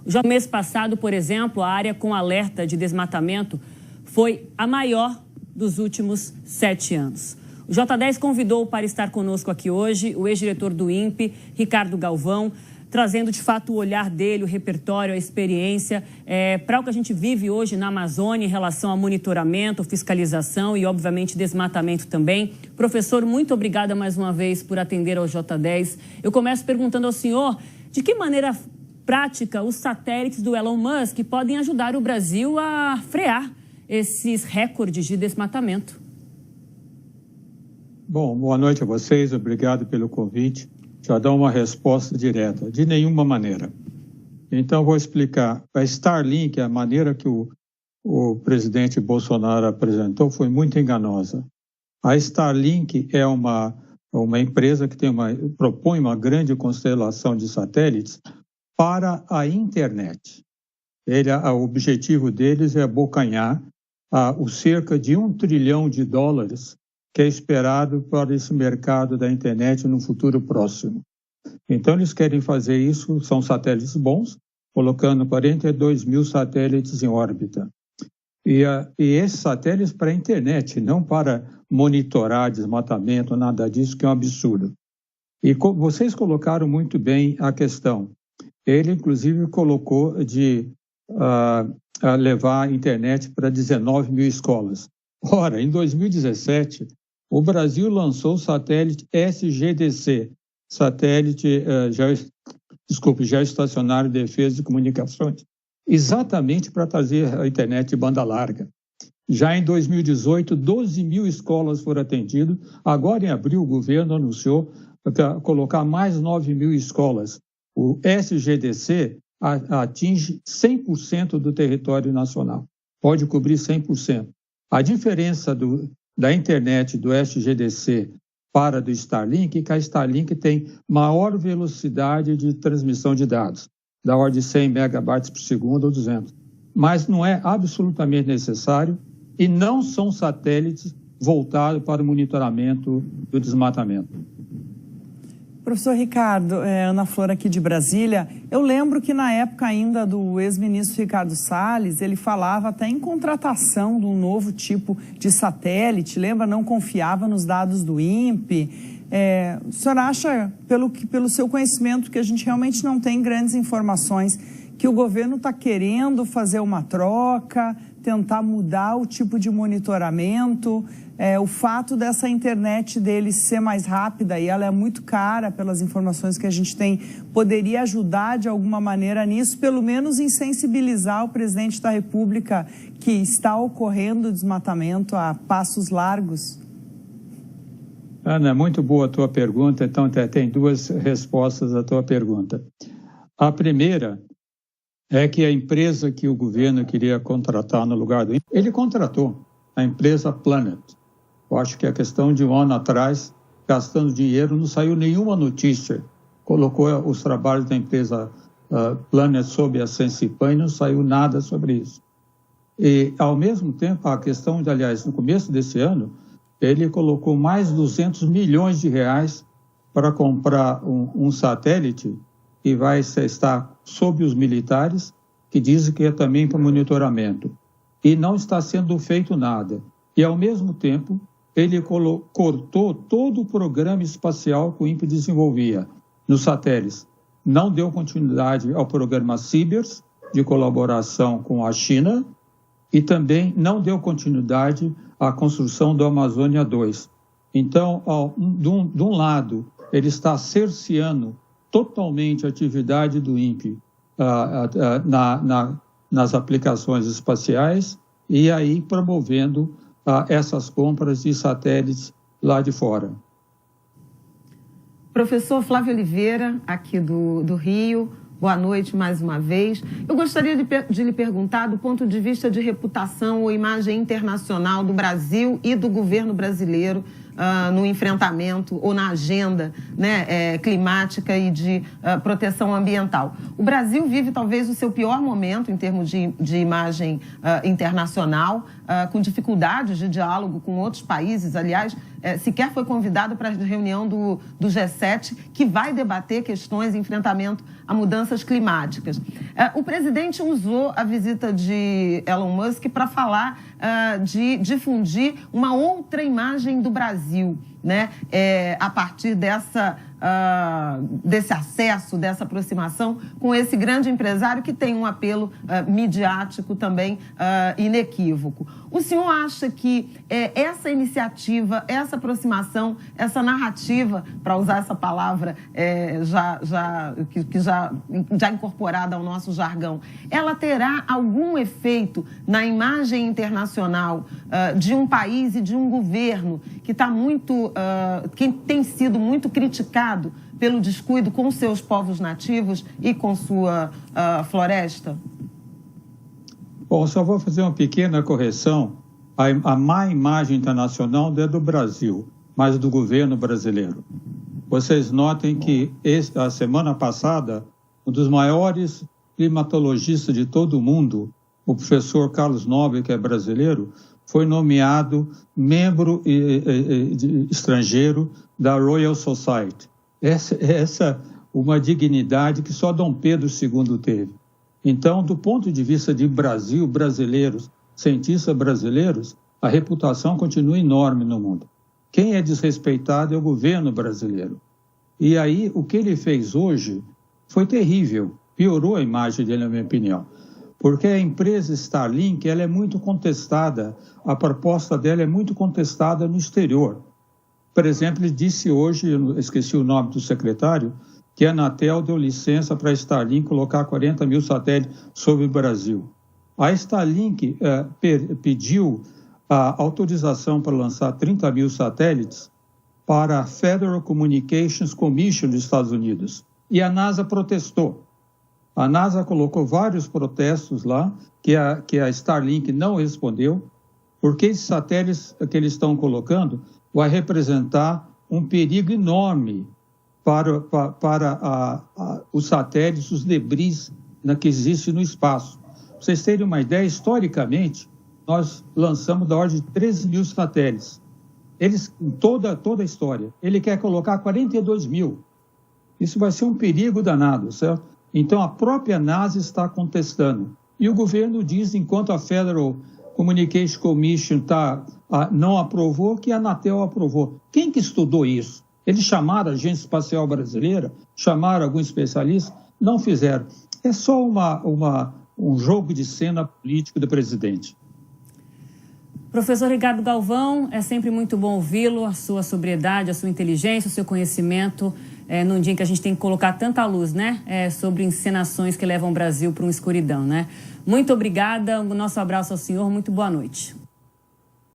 Já no mês passado, por exemplo, a área com alerta de desmatamento foi a maior dos últimos 7 anos. O J10 convidou para estar conosco aqui hoje o ex-diretor do INPE, Ricardo Galvão, trazendo de fato o olhar dele, o repertório, a experiência para o que a gente vive hoje na Amazônia em relação a monitoramento, fiscalização e, obviamente, desmatamento também. Professor, muito obrigada mais uma vez por atender ao J10. Eu começo perguntando ao senhor de que maneira prática os satélites do Elon Musk podem ajudar o Brasil a frear esses recordes de desmatamento. Bom, boa noite a vocês, obrigado pelo convite. Já dá uma resposta direta, de nenhuma maneira. Então, vou explicar. A Starlink, a maneira que o presidente Bolsonaro apresentou foi muito enganosa. A Starlink é uma empresa que propõe uma grande constelação de satélites para a internet. O objetivo deles é abocanhar o cerca de $1 trilhão que é esperado para esse mercado da internet no futuro próximo. Então, eles querem fazer isso, são satélites bons, colocando 42 mil satélites em órbita. E esses satélites para a internet, não para monitorar desmatamento, nada disso, que é um absurdo. E vocês colocaram muito bem a questão. Ele, inclusive, colocou de levar a internet para 19 mil escolas. Ora, em 2017, o Brasil lançou o satélite SGDC, satélite geoestacionário de defesa de comunicações, exatamente para trazer a internet de banda larga. Já em 2018, 12 mil escolas foram atendidas. Agora, em abril, o governo anunciou colocar mais 9 mil escolas. O SGDC atinge 100% do território nacional, pode cobrir 100%. A diferença da internet do SGDC para do Starlink é que a Starlink tem maior velocidade de transmissão de dados, da ordem de 100 megabytes por segundo ou 200. Mas não é absolutamente necessário e não são satélites voltados para o monitoramento do desmatamento. Professor Ricardo, Ana Flor aqui de Brasília, eu lembro que na época ainda do ex-ministro Ricardo Salles, ele falava até em contratação de um novo tipo de satélite, lembra? Não confiava nos dados do INPE. O senhor acha, pelo seu conhecimento, que a gente realmente não tem grandes informações, que o governo está querendo fazer uma troca, tentar mudar o tipo de monitoramento? O fato dessa internet deles ser mais rápida e ela é muito cara pelas informações que a gente tem, poderia ajudar de alguma maneira nisso, pelo menos em sensibilizar o presidente da República que está ocorrendo o desmatamento a passos largos? Ana, muito boa a tua pergunta, então tem duas respostas à tua pergunta. A primeira é que a empresa que o governo queria contratar no lugar do INPE, ele contratou a empresa Planet. Eu acho que a questão de 1 ano atrás, gastando dinheiro, não saiu nenhuma notícia. Colocou os trabalhos da empresa Planet sob a Sensipan e não saiu nada sobre isso. E, ao mesmo tempo, a questão de, aliás, no começo desse ano, ele colocou mais de R$200 milhões para comprar um satélite que vai estar sob os militares, que dizem que é também para monitoramento. E não está sendo feito nada. E, ao mesmo tempo, ele cortou todo o programa espacial que o INPE desenvolvia nos satélites. Não deu continuidade ao programa CIBERS, de colaboração com a China, e também não deu continuidade à construção do Amazônia 2. Então, de um lado, ele está cerceando totalmente a atividade do INPE nas aplicações espaciais e aí promovendo essas compras de satélites lá de fora. Professor Flávio Oliveira, aqui do Rio, boa noite mais uma vez. Eu gostaria de lhe perguntar, do ponto de vista de reputação ou imagem internacional do Brasil e do governo brasileiro no enfrentamento ou na agenda, né, climática e de proteção ambiental. O Brasil vive talvez o seu pior momento em termos de imagem internacional, com dificuldades de diálogo com outros países. Aliás, sequer foi convidado para a reunião do G7, que vai debater questões de enfrentamento a mudanças climáticas. O presidente usou a visita de Elon Musk para falar de difundir uma outra imagem do Brasil, né? A partir desse acesso, dessa aproximação com esse grande empresário que tem um apelo midiático também inequívoco. O senhor acha que essa iniciativa, essa aproximação, essa narrativa, para usar essa palavra já incorporada ao nosso jargão, ela terá algum efeito na imagem internacional de um país e de um governo que tem sido muito criticado pelo descuido com seus povos nativos e com sua floresta? Bom, só vou fazer uma pequena correção. A má imagem internacional não é do Brasil, mas do governo brasileiro. Vocês notem que a semana passada, um dos maiores climatologistas de todo o mundo, o professor Carlos Nobre, que é brasileiro, foi nomeado membro estrangeiro da Royal Society. Essa uma dignidade que só Dom Pedro II teve. Então, do ponto de vista de Brasil, brasileiros, cientistas brasileiros, a reputação continua enorme no mundo. Quem é desrespeitado é o governo brasileiro. E aí, o que ele fez hoje foi terrível, piorou a imagem dele, na minha opinião. Porque a empresa Starlink, ela é muito contestada, a proposta dela é muito contestada no exterior. Por exemplo, ele disse hoje, eu esqueci o nome do secretário, que a Anatel deu licença para a Starlink colocar 40 mil satélites sobre o Brasil. A Starlink pediu a autorização para lançar 30 mil satélites para a Federal Communications Commission dos Estados Unidos. E a NASA protestou. A NASA colocou vários protestos lá, que a Starlink não respondeu, porque esses satélites que eles estão colocando vai representar um perigo enorme para os satélites, os debris que existem no espaço. Para vocês terem uma ideia, historicamente, nós lançamos da ordem de 13 mil satélites. Eles, toda a história, ele quer colocar 42 mil. Isso vai ser um perigo danado, certo? Então, a própria NASA está contestando. E o governo diz, enquanto a Federal Communications Commission não aprovou, que a Anatel aprovou. Quem que estudou isso? Eles chamaram a Agência Espacial Brasileira, chamaram algum especialista, não fizeram. É só um jogo de cena político do presidente. Professor Ricardo Galvão, é sempre muito bom ouvi-lo, a sua sobriedade, a sua inteligência, o seu conhecimento, num dia em que a gente tem que colocar tanta luz, né, sobre encenações que levam o Brasil para uma escuridão, né? Muito obrigada, o nosso abraço ao senhor, muito boa noite.